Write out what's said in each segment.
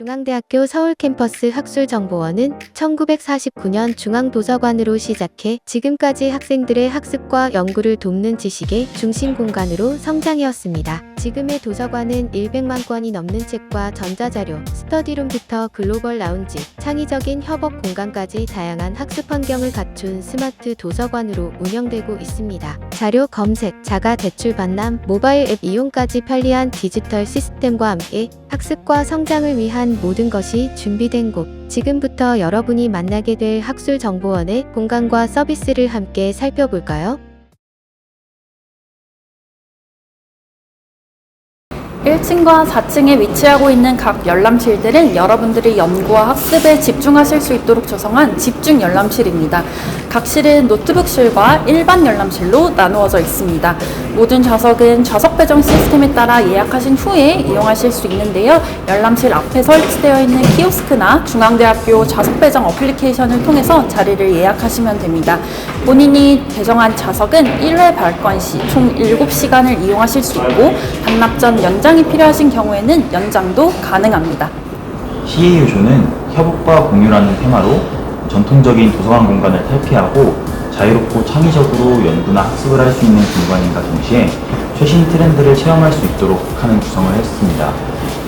중앙대학교 서울캠퍼스 학술정보원은 1949년 중앙도서관으로 시작해 지금까지 학생들의 학습과 연구를 돕는 지식의 중심 공간으로 성장해왔습니다. 지금의 도서관은 100만 권이 넘는 책과 전자자료, 스터디룸부터 글로벌 라운지, 창의적인 협업 공간까지 다양한 학습 환경을 갖춘 스마트 도서관으로 운영되고 있습니다. 자료 검색, 자가 대출 반납, 모바일 앱 이용까지 편리한 디지털 시스템과 함께 학습과 성장을 위한 모든 것이 준비된 곳. 지금부터 여러분이 만나게 될 학술정보원의 공간과 서비스를 함께 살펴볼까요? 1층과 4층에 위치하고 있는 각 열람실들은 여러분들이 연구와 학습에 집중하실 수 있도록 조성한 집중 열람실입니다. 각 실은 노트북실과 일반 열람실로 나누어져 있습니다. 모든 좌석은 좌석 배정 시스템에 따라 예약하신 후에 이용하실 수 있는데요. 열람실 앞에 설치되어 있는 키오스크나 중앙대학교 좌석 배정 어플리케이션을 통해서 자리를 예약하시면 됩니다. 본인이 배정한 좌석은 1회 발권 시 총 7시간을 이용하실 수 있고 반납 전 연장이 필요하신 경우에는 연장도 가능합니다. CAU조는 협업과 공유라는 테마로 전통적인 도서관 공간을 탈피하고 자유롭고 창의적으로 연구나 학습을 할 수 있는 공간인가 동시에 최신 트렌드를 체험할 수 있도록 하는 구성을 했습니다.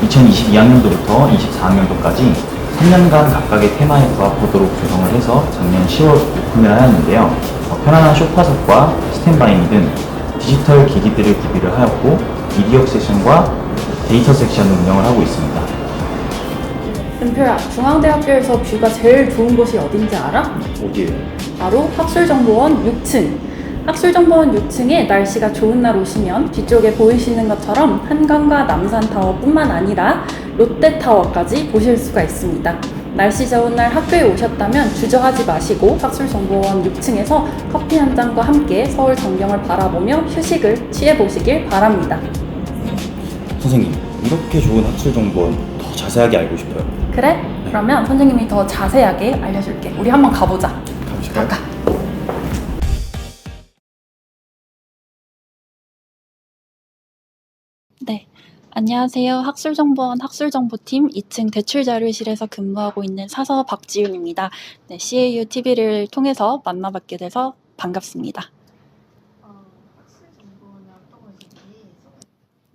2022학년도부터 24학년도까지 3년간 각각의 테마에 부합하도록 조성을 해서 작년 10월 오픈을 하였는데요. 편안한 소파석과 스탠바이 등 디지털 기기들을 구비를 하였고 미디어 섹션과 데이터 섹션을 운영을 하고 있습니다. 은표야, 중앙대학교에서 뷰가 제일 좋은 곳이 어딘지 알아? 어디예요? 바로 학술정보원 6층. 학술정보원 6층에 날씨가 좋은 날 오시면 뒤쪽에 보이시는 것처럼 한강과 남산타워뿐만 아니라 롯데타워까지 보실 수가 있습니다. 날씨 좋은 날 학교에 오셨다면 주저하지 마시고 학술정보원 6층에서 커피 한 잔과 함께 서울 전경을 바라보며 휴식을 취해보시길 바랍니다. 선생님, 이렇게 좋은 학술 정보는 더 자세하게 알고 싶어요. 그래? 그러면 선생님이 더 자세하게 알려줄게. 우리 한번 가보자. 가보실까요? 가. 네. 안녕하세요. 학술정보원 학술정보팀 2층 대출자료실에서 근무하고 있는 사서 박지윤입니다. 네, CAU TV를 통해서 만나뵙게 돼서 반갑습니다.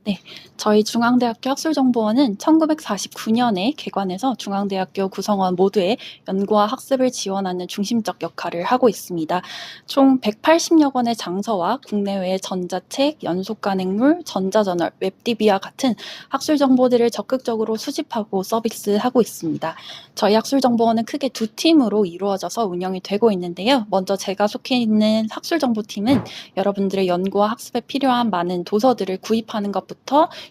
네, 저희 중앙대학교 학술정보원은 1949년에 개관해서 중앙대학교 구성원 모두의 연구와 학습을 지원하는 중심적 역할을 하고 있습니다. 총 180여 권의 장서와 국내외의 전자책, 연속간행물, 전자저널, 웹DB와 같은 학술정보들을 적극적으로 수집하고 서비스하고 있습니다. 저희 학술정보원은 크게 두 팀으로 이루어져서 운영이 되고 있는데요. 먼저 제가 속해 있는 학술정보팀은 여러분들의 연구와 학습에 필요한 많은 도서들을 구입하는 것부터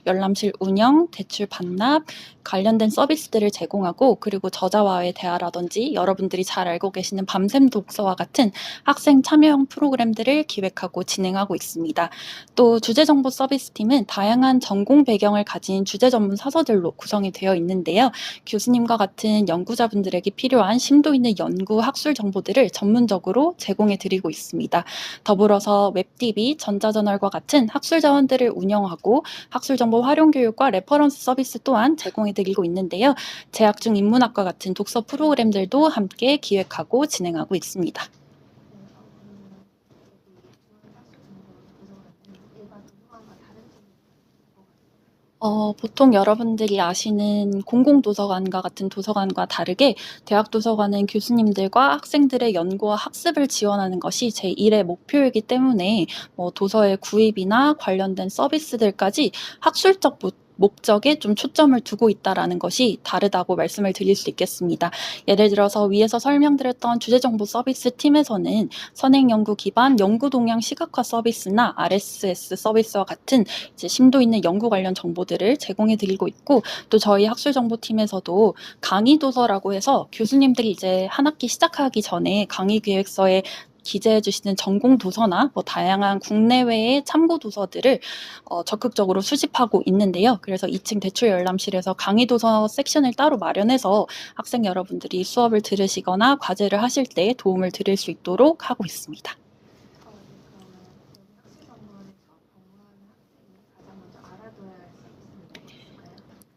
열람실 운영, 대출 반납, 관련된 서비스들을 제공하고 그리고 저자와의 대화라든지 여러분들이 잘 알고 계시는 밤샘 독서와 같은 학생 참여형 프로그램들을 기획하고 진행하고 있습니다. 또 주제정보 서비스팀은 다양한 전공 배경을 가진 주제 전문 사서들로 구성이 되어 있는데요. 교수님과 같은 연구자분들에게 필요한 심도 있는 연구 학술 정보들을 전문적으로 제공해 드리고 있습니다. 더불어서 웹DB, 전자저널과 같은 학술 자원들을 운영하고 학술 정보 활용 교육과 레퍼런스 서비스 또한 제공해 드리고 있는데요. 재학 중 인문학과 같은 독서 프로그램들도 함께 기획하고 진행하고 있습니다. 보통 여러분들이 아시는 공공도서관과 같은 도서관과 다르게 대학 도서관은 교수님들과 학생들의 연구와 학습을 지원하는 것이 제1의 목표이기 때문에 도서의 구입이나 관련된 서비스들까지 학술적 목적에 좀 초점을 두고 있다라는 것이 다르다고 말씀을 드릴 수 있겠습니다. 예를 들어서 위에서 설명드렸던 주제정보 서비스 팀에서는 선행연구 기반 연구 동향 시각화 서비스나 RSS 서비스와 같은 이제 심도 있는 연구 관련 정보들을 제공해 드리고 있고 또 저희 학술정보팀에서도 강의 도서라고 해서 교수님들이 이제 한 학기 시작하기 전에 강의 기획서에 기재해 주시는 전공 도서나 다양한 국내외의 참고 도서들을 적극적으로 수집하고 있는데요. 그래서 2층 대출 열람실에서 강의 도서 섹션을 따로 마련해서 학생 여러분들이 수업을 들으시거나 과제를 하실 때 도움을 드릴 수 있도록 하고 있습니다.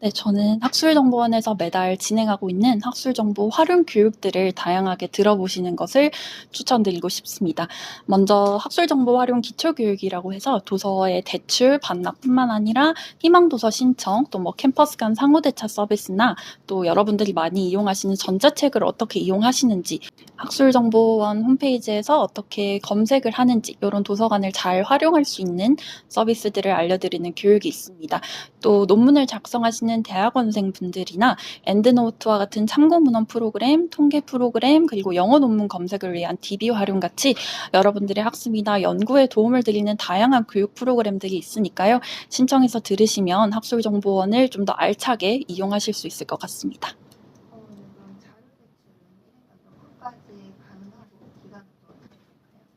네, 저는 학술정보원에서 매달 진행하고 있는 학술정보 활용 교육들을 다양하게 들어보시는 것을 추천드리고 싶습니다. 먼저 학술정보 활용 기초교육이라고 해서 도서의 대출, 반납뿐만 아니라 희망도서 신청, 또 캠퍼스 간 상호대차 서비스나 또 여러분들이 많이 이용하시는 전자책을 어떻게 이용하시는지, 학술정보원 홈페이지에서 어떻게 검색을 하는지, 이런 도서관을 잘 활용할 수 있는 서비스들을 알려드리는 교육이 있습니다. 또 논문을 작성하시는 대학원생분들이나 엔드노트와 같은 참고 문헌 프로그램, 통계 프로그램, 그리고 영어 논문 검색을 위한 DB 활용 같이 여러분들의 학습이나 연구에 도움을 드리는 다양한 교육 프로그램들이 있으니까요. 신청해서 들으시면 학술정보원을 좀 더 알차게 이용하실 수 있을 것 같습니다.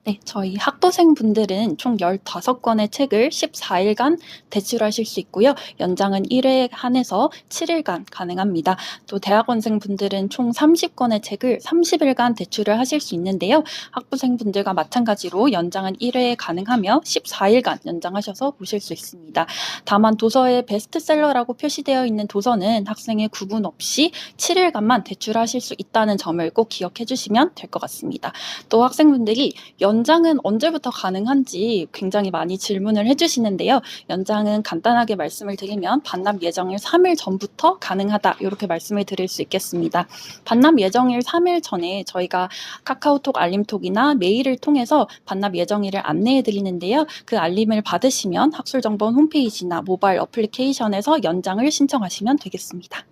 네, 저희 학부생분들은 총 15권의 책을 14일간 대출하실 수 있고요. 연장은 1회에 한해서 7일간 가능합니다. 또 대학원생분들은 총 30권의 책을 30일간 대출을 하실 수 있는데요. 학부생분들과 마찬가지로 연장은 1회에 가능하며 14일간 연장하셔서 보실 수 있습니다. 다만 도서의 베스트셀러라고 표시되어 있는 도서는 학생의 구분 없이 7일간만 대출하실 수 있다는 점을 꼭 기억해 주시면 될 것 같습니다. 또 학생분들이 연장은 언제부터 가능한지 굉장히 많이 질문을 해주시는데요. 연장은 간단하게 말씀을 드리면 반납 예정일 3일 전부터 가능하다, 이렇게 말씀을 드릴 수 있겠습니다. 반납 예정일 3일 전에 저희가 카카오톡 알림톡이나 메일을 통해서 반납 예정일을 안내해 드리는데요. 그 알림을 받으시면 학술정보원 홈페이지나 모바일 어플리케이션에서 연장을 신청하시면 되겠습니다.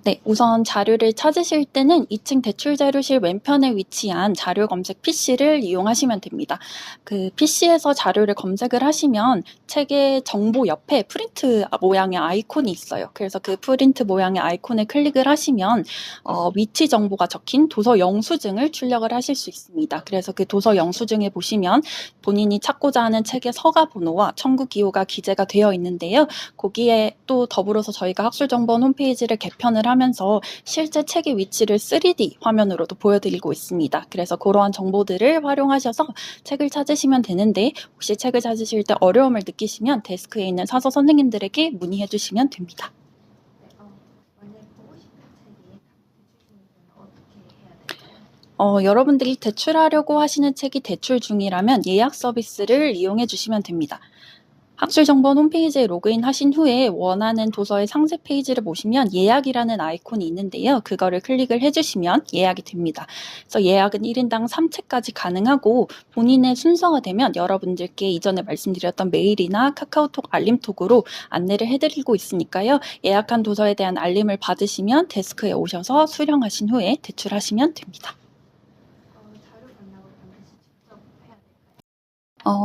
네, 우선 자료를 찾으실 때는 2층 대출자료실 왼편에 위치한 자료 검색 PC를 이용하시면 됩니다. 그 PC에서 자료를 검색을 하시면 책의 정보 옆에 프린트 모양의 아이콘이 있어요. 그래서 그 프린트 모양의 아이콘을 클릭을 하시면 위치 정보가 적힌 도서 영수증을 출력을 하실 수 있습니다. 그래서 그 도서 영수증에 보시면 본인이 찾고자 하는 책의 서가 번호와 청구 기호가 기재가 되어 있는데요. 거기에 또 더불어서 저희가 학술정보원 홈페이지를 개편을 하면서 실제 책의 위치를 3D 화면으로도 보여드리고 있습니다. 그래서 그러한 정보들을 활용하셔서 책을 찾으시면 되는데, 혹시 책을 찾으실 때 어려움을 느끼시면 데스크에 있는 사서 선생님들에게 문의해 주시면 됩니다. 여러분들이 대출하려고 하시는 책이 대출 중이라면 예약 서비스를 이용해 주시면 됩니다. 학술정보원 홈페이지에 로그인 하신 후에 원하는 도서의 상세 페이지를 보시면 예약이라는 아이콘이 있는데요. 그거를 클릭을 해주시면 예약이 됩니다. 그래서 예약은 1인당 3책까지 가능하고, 본인의 순서가 되면 여러분들께 이전에 말씀드렸던 메일이나 카카오톡 알림톡으로 안내를 해드리고 있으니까요. 예약한 도서에 대한 알림을 받으시면 데스크에 오셔서 수령하신 후에 대출하시면 됩니다.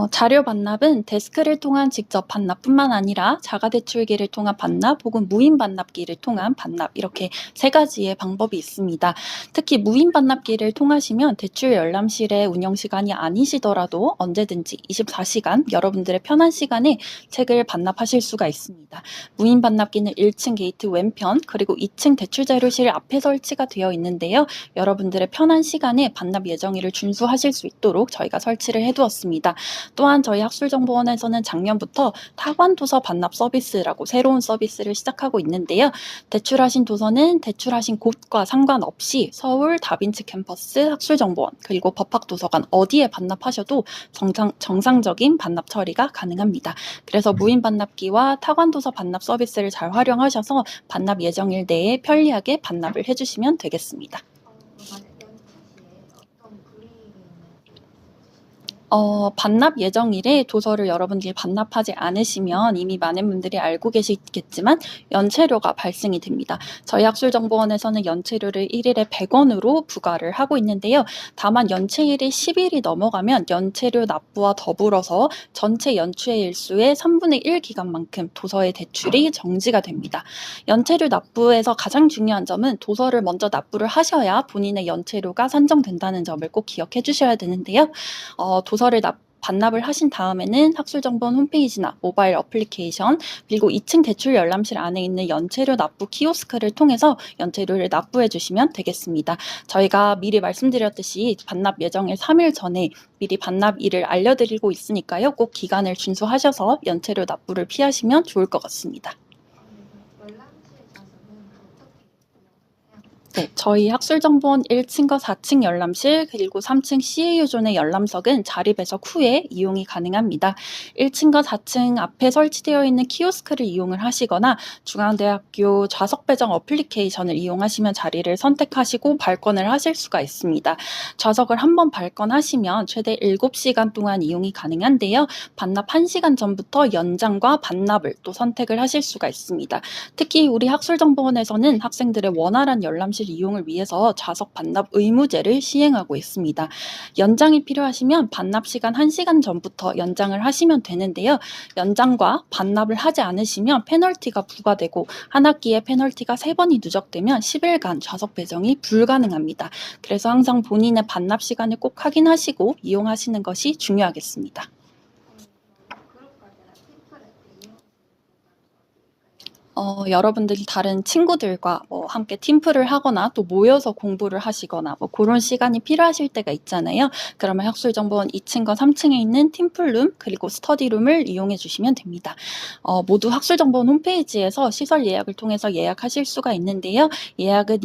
자료 반납은 데스크를 통한 직접 반납뿐만 아니라 자가대출기를 통한 반납 혹은 무인 반납기를 통한 반납, 이렇게 3가지의 방법이 있습니다. 특히 무인 반납기를 통하시면 대출 열람실의 운영시간이 아니시더라도 언제든지 24시간 여러분들의 편한 시간에 책을 반납하실 수가 있습니다. 무인 반납기는 1층 게이트 왼편 그리고 2층 대출자료실 앞에 설치가 되어 있는데요. 여러분들의 편한 시간에 반납 예정일을 준수하실 수 있도록 저희가 설치를 해두었습니다. 또한 저희 학술정보원에서는 작년부터 타관도서 반납 서비스라고 새로운 서비스를 시작하고 있는데요. 대출하신 도서는 대출하신 곳과 상관없이 서울 다빈치 캠퍼스 학술정보원 그리고 법학도서관 어디에 반납하셔도 정상적인 반납 처리가 가능합니다. 그래서 무인 반납기와 타관도서 반납 서비스를 잘 활용하셔서 반납 예정일 내에 편리하게 반납을 해주시면 되겠습니다. 반납 예정일에 도서를 여러분들이 반납하지 않으시면 이미 많은 분들이 알고 계시겠지만 연체료가 발생이 됩니다. 저희 학술정보원에서는 연체료를 1일에 100원으로 부과를 하고 있는데요. 다만 연체일이 10일이 넘어가면 연체료 납부와 더불어서 전체 연체 일수의 3분의 1 기간만큼 도서의 대출이 정지가 됩니다. 연체료 납부에서 가장 중요한 점은 도서를 먼저 납부를 하셔야 본인의 연체료가 산정된다는 점을 꼭 기억해 주셔야 되는데요. 도서를 반납을 하신 다음에는 학술정보원 홈페이지나 모바일 어플리케이션 그리고 2층 대출 열람실 안에 있는 연체료 납부 키오스크를 통해서 연체료를 납부해 주시면 되겠습니다. 저희가 미리 말씀드렸듯이 반납 예정일 3일 전에 미리 반납일을 알려드리고 있으니까요. 꼭 기간을 준수하셔서 연체료 납부를 피하시면 좋을 것 같습니다. 네, 저희 학술정보원 1층과 4층 열람실 그리고 3층 CAU존의 열람석은 자리 배석 후에 이용이 가능합니다. 1층과 4층 앞에 설치되어 있는 키오스크를 이용을 하시거나 중앙대학교 좌석 배정 어플리케이션을 이용하시면 자리를 선택하시고 발권을 하실 수가 있습니다. 좌석을 한번 발권하시면 최대 7시간 동안 이용이 가능한데요. 반납 1시간 전부터 연장과 반납을 또 선택을 하실 수가 있습니다. 특히 우리 학술정보원에서는 학생들의 원활한 열람실 이용을 위해서 좌석 반납 의무제를 시행하고 있습니다. 연장이 필요하시면 반납 시간 1시간 전부터 연장을 하시면 되는데요. 연장과 반납을 하지 않으시면 페널티가 부과되고 한 학기에 페널티가 3번이 누적되면 10일간 좌석 배정이 불가능합니다. 그래서 항상 본인의 반납 시간을 꼭 확인하시고 이용하시는 것이 중요하겠습니다. 여러분들이 다른 친구들과 함께 팀플을 하거나 또 모여서 공부를 하시거나 그런 시간이 필요하실 때가 있잖아요. 그러면 학술정보원 2층과 3층에 있는 팀플룸 그리고 스터디룸을 이용해 주시면 됩니다. 모두 학술정보원 홈페이지에서 시설 예약을 통해서 예약하실 수가 있는데요. 예약은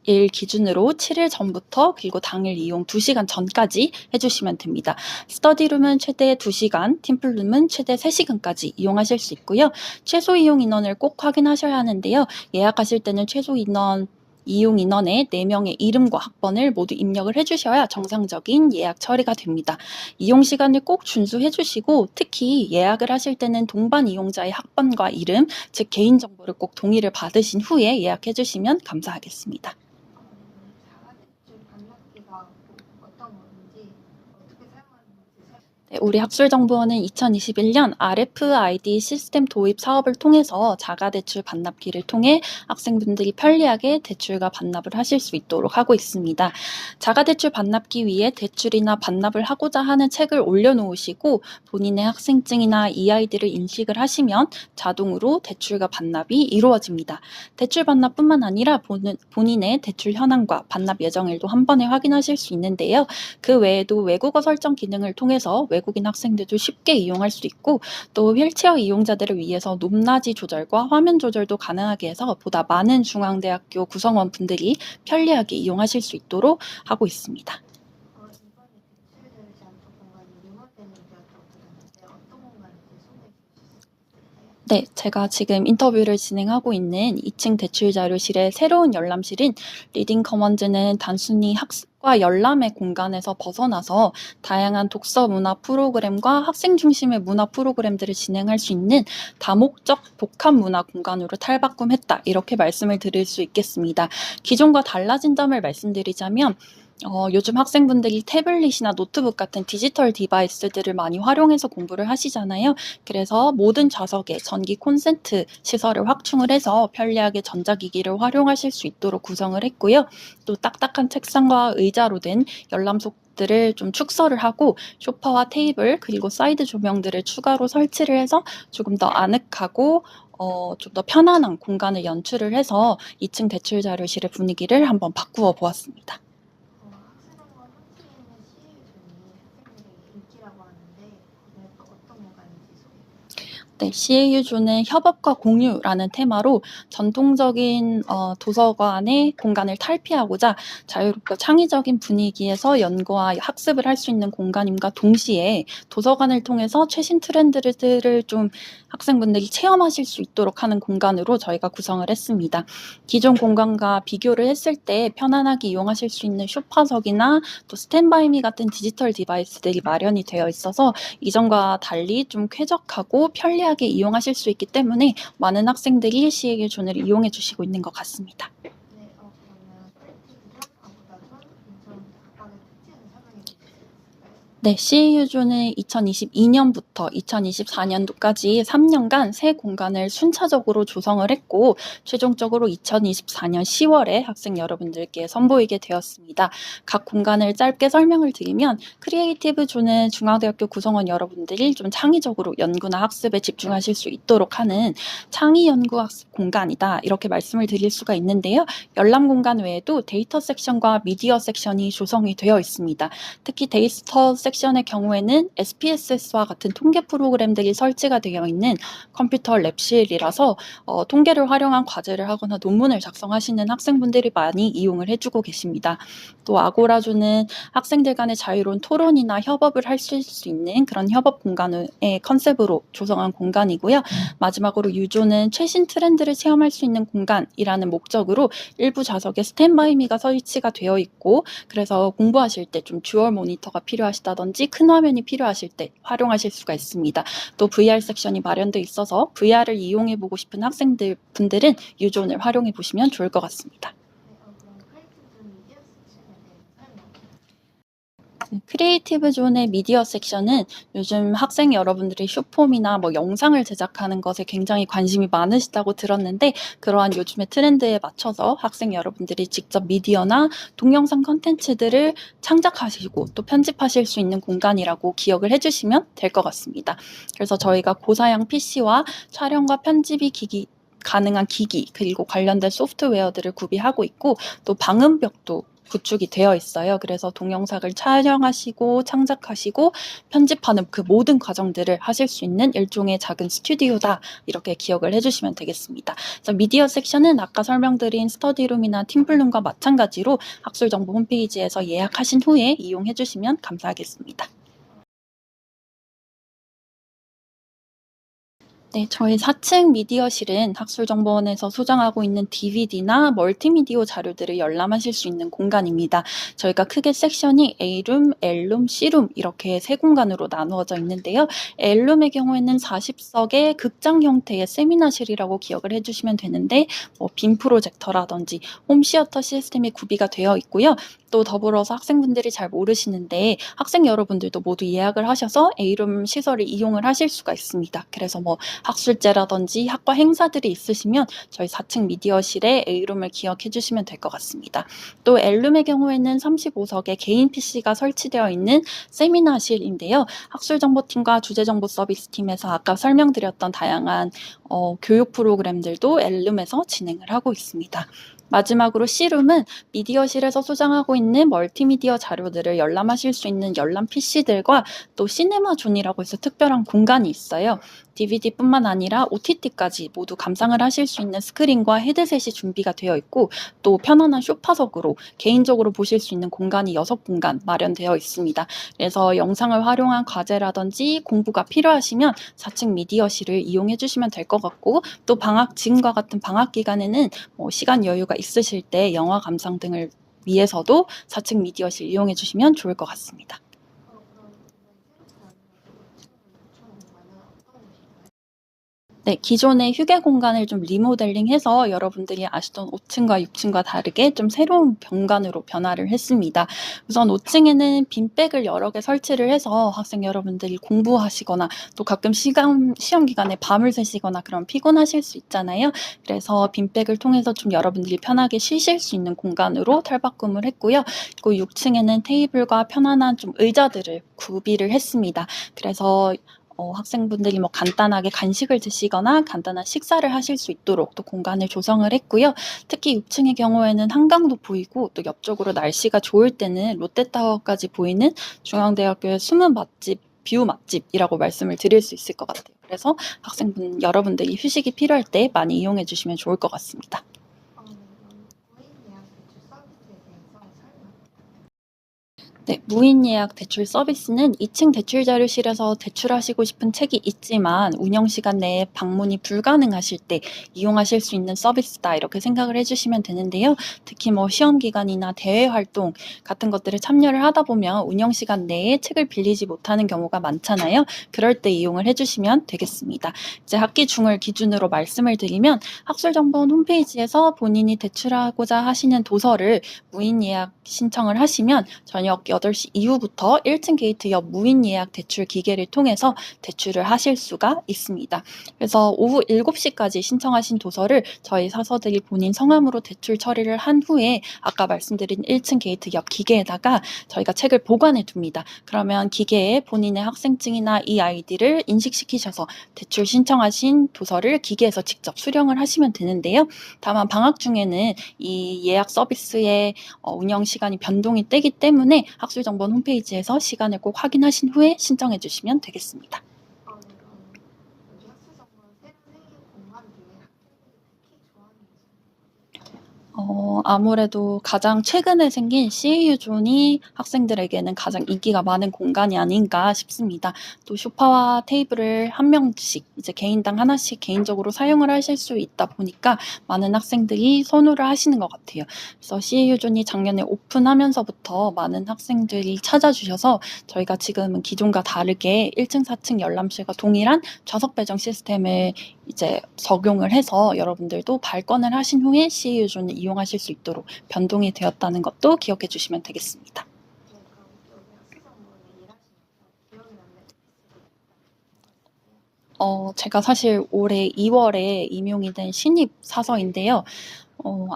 일 기준으로 7일 전부터 그리고 당일 이용 2시간 전까지 해주시면 됩니다. 스터디룸은 최대 2시간, 팀플룸은 최대 3시간까지 이용하실 수 있고요. 최소 이용 인원을 꼭 확인하셔야 하는데요. 예약하실 때는 최소 인원 이용 인원의 4명의 이름과 학번을 모두 입력을 해주셔야 정상적인 예약 처리가 됩니다. 이용 시간을 꼭 준수해 주시고 특히 예약을 하실 때는 동반 이용자의 학번과 이름, 즉 개인정보를 꼭 동의를 받으신 후에 예약해 주시면 감사하겠습니다. 네, 우리 학술정보원은 2021년 RFID 시스템 도입 사업을 통해서 자가대출 반납기를 통해 학생분들이 편리하게 대출과 반납을 하실 수 있도록 하고 있습니다. 자가대출 반납기 위해 대출이나 반납을 하고자 하는 책을 올려놓으시고 본인의 학생증이나 EID를 인식을 하시면 자동으로 대출과 반납이 이루어집니다. 대출 반납뿐만 아니라 본인의 대출 현황과 반납 예정일도 한 번에 확인하실 수 있는데요. 그 외에도 외국어 설정 기능을 통해서 외국인 학생들도 쉽게 이용할 수 있고 또 휠체어 이용자들을 위해서 높낮이 조절과 화면 조절도 가능하게 해서 보다 많은 중앙대학교 구성원 분들이 편리하게 이용하실 수 있도록 하고 있습니다. 네, 제가 지금 인터뷰를 진행하고 있는 2층 대출 자료실의 새로운 열람실인 리딩 커먼즈는 단순히 학습과 열람의 공간에서 벗어나서 다양한 독서 문화 프로그램과 학생 중심의 문화 프로그램들을 진행할 수 있는 다목적 복합 문화 공간으로 탈바꿈했다. 이렇게 말씀을 드릴 수 있겠습니다. 기존과 달라진 점을 말씀드리자면 요즘 학생분들이 태블릿이나 노트북 같은 디지털 디바이스들을 많이 활용해서 공부를 하시잖아요. 그래서 모든 좌석에 전기 콘센트 시설을 확충을 해서 편리하게 전자기기를 활용하실 수 있도록 구성을 했고요. 또 딱딱한 책상과 의자로 된 열람석들을 좀 축소를 하고 소파와 테이블 그리고 사이드 조명들을 추가로 설치를 해서 조금 더 아늑하고 좀 더 편안한 공간을 연출을 해서 2층 대출 자료실의 분위기를 한번 바꾸어 보았습니다. 네, CAU존은 협업과 공유라는 테마로 전통적인 도서관의 공간을 탈피하고자 자유롭고 창의적인 분위기에서 연구와 학습을 할 수 있는 공간임과 동시에 도서관을 통해서 최신 트렌드들을 좀 학생분들이 체험하실 수 있도록 하는 공간으로 저희가 구성을 했습니다. 기존 공간과 비교를 했을 때 편안하게 이용하실 수 있는 소파석이나 또 스탠바이미 같은 디지털 디바이스들이 마련이 되어 있어서 이전과 달리 좀 쾌적하고 편리하게 이용하실 수 있기 때문에 많은 학생들이 CAU존을 이용해 주시고 있는 것 같습니다. 네, CEU조는 2022년부터 2024년도까지 3년간 새 공간을 순차적으로 조성을 했고, 최종적으로 2024년 10월에 학생 여러분들께 선보이게 되었습니다. 각 공간을 짧게 설명을 드리면, 크리에이티브조는 중앙대학교 구성원 여러분들이 좀 창의적으로 연구나 학습에 집중하실 수 있도록 하는 창의 연구 학습 공간이다, 이렇게 말씀을 드릴 수가 있는데요. 열람 공간 외에도 데이터 섹션과 미디어 섹션이 조성이 되어 있습니다. 특히 데이터 섹션의 경우에는 SPSS와 같은 통계 프로그램들이 설치가 되어 있는 컴퓨터 랩실이라서 통계를 활용한 과제를 하거나 논문을 작성하시는 학생분들이 많이 이용을 해주고 계십니다. 또 아고라조는 학생들 간의 자유로운 토론이나 협업을 할 수 있는 그런 협업 공간의 컨셉으로 조성한 공간이고요. 마지막으로 유조는 최신 트렌드를 체험할 수 있는 공간이라는 목적으로 일부 좌석에 스탠바이미가 설치가 되어 있고, 그래서 공부하실 때 좀 듀얼 모니터가 필요하시다든지 큰 화면이 필요하실 때 활용하실 수가 있습니다. 또 VR 섹션이 마련돼 있어서 VR을 이용해 보고 싶은 분들은 유존을 활용해 보시면 좋을 것 같습니다. 크리에이티브 존의 미디어 섹션은 요즘 학생 여러분들이 숏폼이나 영상을 제작하는 것에 굉장히 관심이 많으시다고 들었는데, 그러한 요즘의 트렌드에 맞춰서 학생 여러분들이 직접 미디어나 동영상 컨텐츠들을 창작하시고 또 편집하실 수 있는 공간이라고 기억을 해주시면 될 것 같습니다. 그래서 저희가 고사양 PC와 촬영과 편집이 가능한 기기, 그리고 관련된 소프트웨어들을 구비하고 있고, 또 방음벽도 구축이 되어 있어요. 그래서 동영상을 촬영하시고 창작하시고 편집하는 그 모든 과정들을 하실 수 있는 일종의 작은 스튜디오다, 이렇게 기억을 해주시면 되겠습니다. 그래서 미디어 섹션은 아까 설명드린 스터디룸이나 팀블룸과 마찬가지로 학술정보 홈페이지에서 예약하신 후에 이용해 주시면 감사하겠습니다. 네, 저희 4층 미디어실은 학술정보원에서 소장하고 있는 DVD나 멀티미디어 자료들을 열람하실 수 있는 공간입니다. 저희가 크게 섹션이 A룸, L룸, C룸 이렇게 세 공간으로 나누어져 있는데요. L룸의 경우에는 40석의 극장 형태의 세미나실이라고 기억을 해주시면 되는데, 빔 프로젝터라든지 홈시어터 시스템이 구비가 되어 있고요. 또 더불어서 학생분들이 잘 모르시는데 학생 여러분들도 모두 예약을 하셔서 A룸 시설을 이용을 하실 수가 있습니다. 그래서 학술제라든지 학과 행사들이 있으시면 저희 4층 미디어실에 A룸을 기억해 주시면 될 것 같습니다. 또 L룸의 경우에는 35석의 개인 PC가 설치되어 있는 세미나실인데요. 학술정보팀과 주제정보 서비스팀에서 아까 설명드렸던 다양한 교육 프로그램들도 L룸에서 진행을 하고 있습니다. 마지막으로 C룸은 미디어실에서 소장하고 있는 멀티미디어 자료들을 열람하실 수 있는 열람 PC들과 또 시네마존이라고 해서 특별한 공간이 있어요. DVD뿐만 아니라 OTT까지 모두 감상을 하실 수 있는 스크린과 헤드셋이 준비가 되어 있고, 또 편안한 소파석으로 개인적으로 보실 수 있는 공간이 6공간 마련되어 있습니다. 그래서 영상을 활용한 과제라든지 공부가 필요하시면 4층 미디어실을 이용해 주시면 될 것 같고, 또 지금과 같은 방학 기간에는 시간 여유가 있으실 때 영화 감상 등을 위해서도 4층 미디어실 이용해 주시면 좋을 것 같습니다. 네, 기존의 휴게 공간을 좀 리모델링해서 여러분들이 아시던 5층과 6층과 다르게 좀 새로운 공간으로 변화를 했습니다. 우선 5층에는 빈백을 여러 개 설치를 해서 학생 여러분들이 공부하시거나 또 가끔 시험 기간에 밤을 새시거나 그런 피곤하실 수 있잖아요. 그래서 빈백을 통해서 좀 여러분들이 편하게 쉬실 수 있는 공간으로 탈바꿈을 했고요. 그리고 6층에는 테이블과 편안한 좀 의자들을 구비를 했습니다. 그래서 학생분들이 간단하게 간식을 드시거나 간단한 식사를 하실 수 있도록 또 공간을 조성을 했고요. 특히 6층의 경우에는 한강도 보이고, 또 옆쪽으로 날씨가 좋을 때는 롯데타워까지 보이는 중앙대학교의 숨은 맛집, 뷰 맛집이라고 말씀을 드릴 수 있을 것 같아요. 그래서 학생분 여러분들이 휴식이 필요할 때 많이 이용해 주시면 좋을 것 같습니다. 네, 무인 예약 대출 서비스는 2층 대출 자료실에서 대출하시고 싶은 책이 있지만 운영 시간 내에 방문이 불가능하실 때 이용하실 수 있는 서비스다, 이렇게 생각을 해주시면 되는데요. 특히 시험 기간이나 대외 활동 같은 것들을 참여를 하다 보면 운영 시간 내에 책을 빌리지 못하는 경우가 많잖아요. 그럴 때 이용을 해주시면 되겠습니다. 이제 학기 중을 기준으로 말씀을 드리면 학술정보원 홈페이지에서 본인이 대출하고자 하시는 도서를 무인 예약 신청을 하시면 저녁 8시 이후부터 1층 게이트 옆 무인 예약 대출 기계를 통해서 대출을 하실 수가 있습니다. 그래서 오후 7시까지 신청하신 도서를 저희 사서들이 본인 성함으로 대출 처리를 한 후에 아까 말씀드린 1층 게이트 옆 기계에다가 저희가 책을 보관해 둡니다. 그러면 기계에 본인의 학생증이나 이 아이디를 인식시키셔서 대출 신청하신 도서를 기계에서 직접 수령을 하시면 되는데요. 다만 방학 중에는 이 예약 서비스의 운영 시간이 변동이 되기 때문에 학술정보원 홈페이지에서 시간을 꼭 확인하신 후에 신청해 주시면 되겠습니다. 아무래도 가장 최근에 생긴 CAU 존이 학생들에게는 가장 인기가 많은 공간이 아닌가 싶습니다. 또 소파와 테이블을 한 명씩 이제 개인당 하나씩 개인적으로 사용을 하실 수 있다 보니까 많은 학생들이 선호를 하시는 것 같아요. 그래서 CAU 존이 작년에 오픈하면서부터 많은 학생들이 찾아주셔서 저희가 지금은 기존과 다르게 1층, 4층 열람실과 동일한 좌석 배정 시스템을 이제 적용을 해서 여러분들도 발권을 하신 후에 CAU 존을 이용하실 수 있도록 변동이 되었다는 것도 기억해 주시면 되겠습니다. 제가 사실 올해 2월에 임용이 된 신입 사서인데요.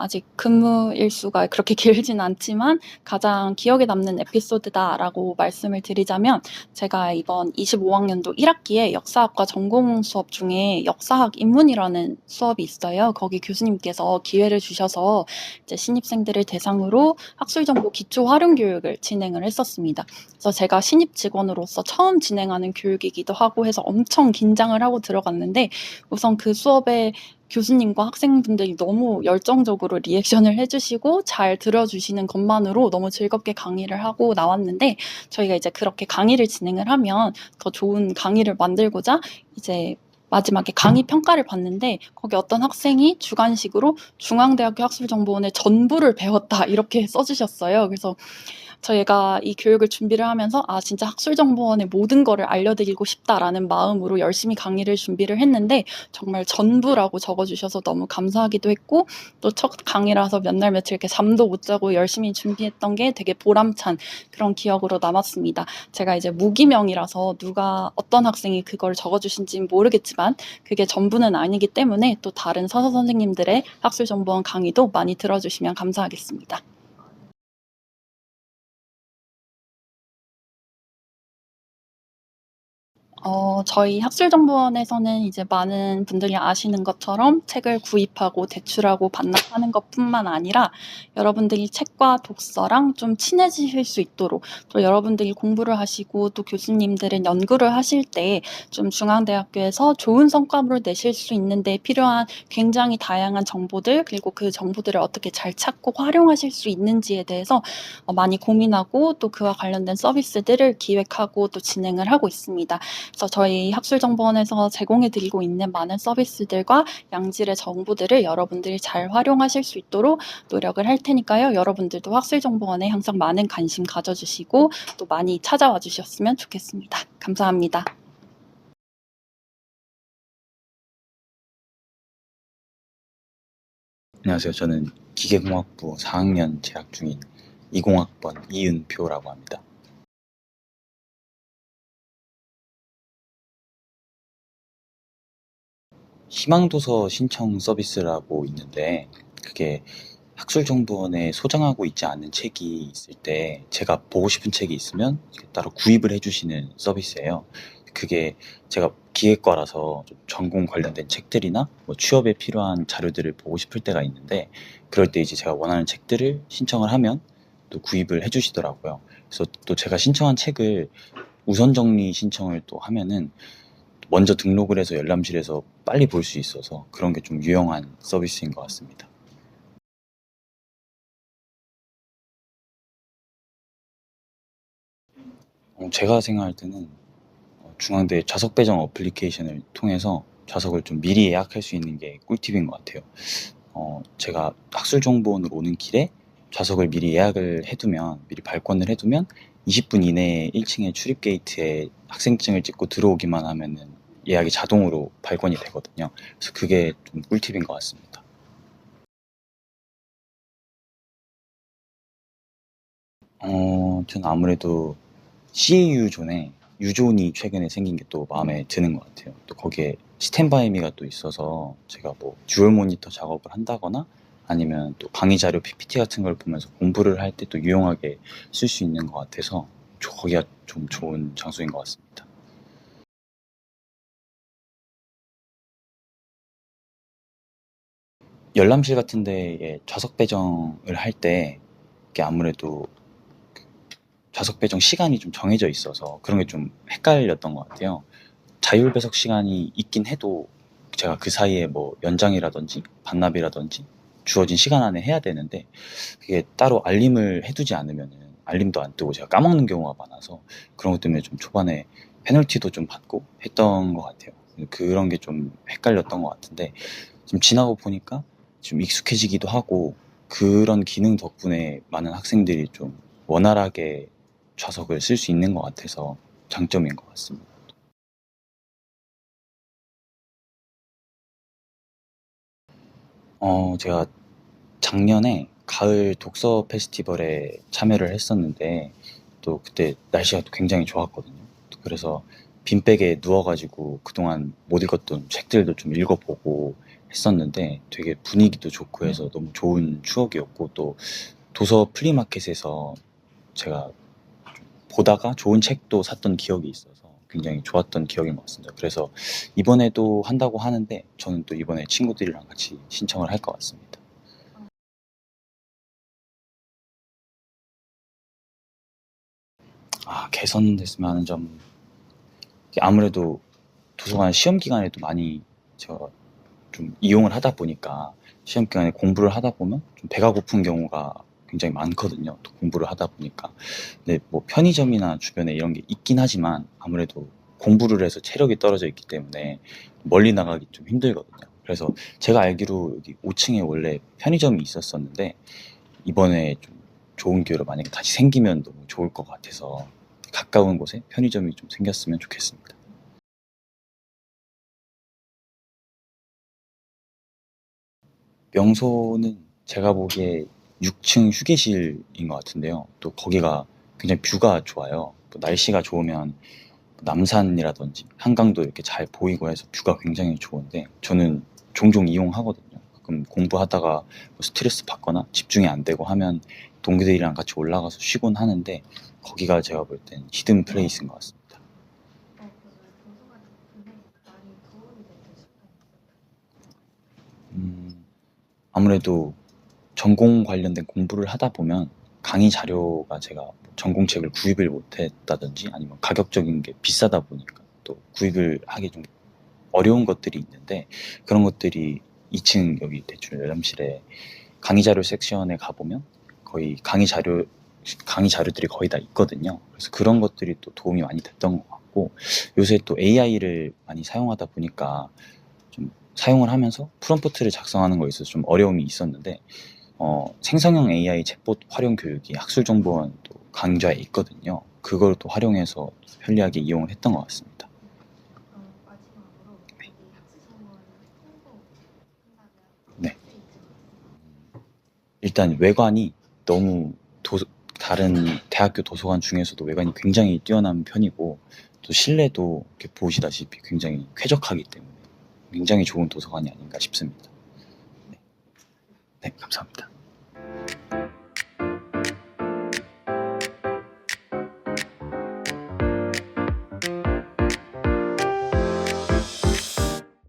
아직 근무 일수가 그렇게 길진 않지만 가장 기억에 남는 에피소드다라고 말씀을 드리자면 제가 이번 25학년도 1학기에 역사학과 전공 수업 중에 역사학 인문이라는 수업이 있어요. 거기 교수님께서 기회를 주셔서 이제 신입생들을 대상으로 학술정보 기초 활용 교육을 진행을 했었습니다. 그래서 제가 신입 직원으로서 처음 진행하는 교육이기도 하고 해서 엄청 긴장을 하고 들어갔는데 우선 그 수업에 교수님과 학생분들이 너무 열정적으로 리액션을 해주시고 잘 들어주시는 것만으로 너무 즐겁게 강의를 하고 나왔는데 저희가 이제 그렇게 강의를 진행을 하면 더 좋은 강의를 만들고자 이제 마지막에 강의 평가를 봤는데 거기 어떤 학생이 주관식으로 중앙대학교 학술정보원의 전부를 배웠다 이렇게 써주셨어요. 그래서 저희가 이 교육을 준비를 하면서 진짜 학술정보원의 모든 거를 알려드리고 싶다라는 마음으로 열심히 강의를 준비를 했는데 정말 전부라고 적어주셔서 너무 감사하기도 했고 또 첫 강의라서 몇 날 며칠 이렇게 잠도 못 자고 열심히 준비했던 게 되게 보람찬 그런 기억으로 남았습니다. 제가 이제 무기명이라서 누가 어떤 학생이 그걸 적어주신지는 모르겠지만 그게 전부는 아니기 때문에 또 다른 서서 선생님들의 학술정보원 강의도 많이 들어주시면 감사하겠습니다. 저희 학술정보원에서는 이제 많은 분들이 아시는 것처럼 책을 구입하고 대출하고 반납하는 것뿐만 아니라 여러분들이 책과 독서랑 좀 친해지실 수 있도록 또 여러분들이 공부를 하시고 또 교수님들은 연구를 하실 때 좀 중앙대학교에서 좋은 성과물을 내실 수 있는 데 필요한 굉장히 다양한 정보들 그리고 그 정보들을 어떻게 잘 찾고 활용하실 수 있는지에 대해서 많이 고민하고 또 그와 관련된 서비스들을 기획하고 또 진행을 하고 있습니다. 그래서 저희 학술정보원에서 제공해드리고 있는 많은 서비스들과 양질의 정보들을 여러분들이 잘 활용하실 수 있도록 노력을 할 테니까요. 여러분들도 학술정보원에 항상 많은 관심 가져주시고 또 많이 찾아와 주셨으면 좋겠습니다. 감사합니다. 안녕하세요. 저는 기계공학부 4학년 재학 중인 20학번 이은표라고 합니다. 희망도서 신청 서비스라고 있는데 그게 학술정보원에 소장하고 있지 않은 책이 있을 때 제가 보고 싶은 책이 있으면 따로 구입을 해주시는 서비스예요. 그게 제가 기획과라서 좀 전공 관련된 책들이나 뭐 취업에 필요한 자료들을 보고 싶을 때가 있는데 그럴 때 이제 제가 원하는 책들을 신청을 하면 또 구입을 해주시더라고요. 그래서 또 제가 신청한 책을 우선 정리 신청을 또 하면은 먼저 등록을 해서 열람실에서 빨리 볼 수 있어서 그런 게 좀 유용한 서비스인 것 같습니다. 제가 생각할 때는 중앙대 좌석 배정 어플리케이션을 통해서 좌석을 좀 미리 예약할 수 있는 게 꿀팁인 것 같아요. 제가 학술정보원으로 오는 길에 좌석을 미리 예약을 해두면, 미리 발권을 해두면 20분 이내에 1층에 출입 게이트에 학생증을 찍고 들어오기만 하면은 예약이 자동으로 발권이 되거든요. 그래서 그게 좀 꿀팁인 것 같습니다. 저는 아무래도 CAU 존에 유존이 최근에 생긴 게 또 마음에 드는 것 같아요. 또 거기에 스탠바이미가 또 있어서 제가 뭐 듀얼 모니터 작업을 한다거나 아니면 또 강의 자료 PPT 같은 걸 보면서 공부를 할 때 또 유용하게 쓸 수 있는 것 같아서 거기가 좀 좋은 장소인 것 같습니다. 열람실 같은 데에 좌석 배정을 할 때 이게 아무래도 좌석 배정 시간이 좀 정해져 있어서 그런 게 좀 헷갈렸던 것 같아요. 자율 배석 시간이 있긴 해도 제가 그 사이에 뭐 연장이라든지 반납이라든지 주어진 시간 안에 해야 되는데 그게 따로 알림을 해두지 않으면은 알림도 안 뜨고 제가 까먹는 경우가 많아서 그런 것 때문에 좀 초반에 페널티도 좀 받고 했던 것 같아요. 그런 게 좀 헷갈렸던 것 같은데 지금 지나고 보니까 좀 익숙해지기도 하고 그런 기능 덕분에 많은 학생들이 좀 원활하게 좌석을 쓸 수 있는 것 같아서 장점인 것 같습니다. 제가 작년에 가을 독서 페스티벌에 참여를 했었는데 또 그때 날씨가 또 굉장히 좋았거든요. 그래서 빈백에 누워가지고 그동안 못 읽었던 책들도 좀 읽어보고 했었는데 되게 분위기도 좋고 해서 너무 좋은 추억이었고 또 도서 플리마켓에서 제가 보다가 좋은 책도 샀던 기억이 있어서 굉장히 좋았던 기억인 것 같습니다. 그래서 이번에도 한다고 하는데 저는 또 이번에 친구들이랑 같이 신청을 할 것 같습니다. 개선됐으면 하는 점 아무래도 도서관 시험 기간에도 많이 제가 좀 이용을 하다 보니까 시험 기간에 공부를 하다 보면 좀 배가 고픈 경우가 굉장히 많거든요. 또 공부를 하다 보니까. 근데 뭐 편의점이나 주변에 이런 게 있긴 하지만 아무래도 공부를 해서 체력이 떨어져 있기 때문에 멀리 나가기 좀 힘들거든요. 그래서 제가 알기로 여기 5층에 원래 편의점이 있었었는데 이번에 좀 좋은 기회로 만약에 다시 생기면 너무 좋을 것 같아서 가까운 곳에 편의점이 좀 생겼으면 좋겠습니다. 명소는 제가 보기에 6층 휴게실인 것 같은데요. 또 거기가 굉장히 뷰가 좋아요. 또 날씨가 좋으면 남산이라든지 한강도 이렇게 잘 보이고 해서 뷰가 굉장히 좋은데 저는 종종 이용하거든요. 가끔 공부하다가 뭐 스트레스 받거나 집중이 안 되고 하면 동기들이랑 같이 올라가서 쉬곤 하는데 거기가 제가 볼 땐 히든 플레이스인 것 같습니다. 아무래도 전공 관련된 공부를 하다 보면 강의 자료가 제가 전공책을 구입을 못했다든지 아니면 가격적인 게 비싸다 보니까 또 구입을 하기 좀 어려운 것들이 있는데 그런 것들이 2층 여기 대출 열람실에 강의 자료 섹션에 가보면 거의 강의 자료들이 거의 다 있거든요. 그래서 그런 것들이 또 도움이 많이 됐던 것 같고 요새 또 AI를 많이 사용하다 보니까 좀 사용을 하면서 프롬프트를 작성하는 거에 있어서 좀 어려움이 있었는데 생성형 AI 챗봇 활용 교육이 학술정보원 또 강좌에 있거든요. 그걸 또 활용해서 편리하게 이용을 했던 것 같습니다. 네. 일단 외관이 너무 다른 대학교 도서관 중에서도 외관이 굉장히 뛰어난 편이고 또 실내도 이렇게 보시다시피 굉장히 쾌적하기 때문에 굉장히 좋은 도서관이 아닌가 싶습니다. 네, 감사합니다.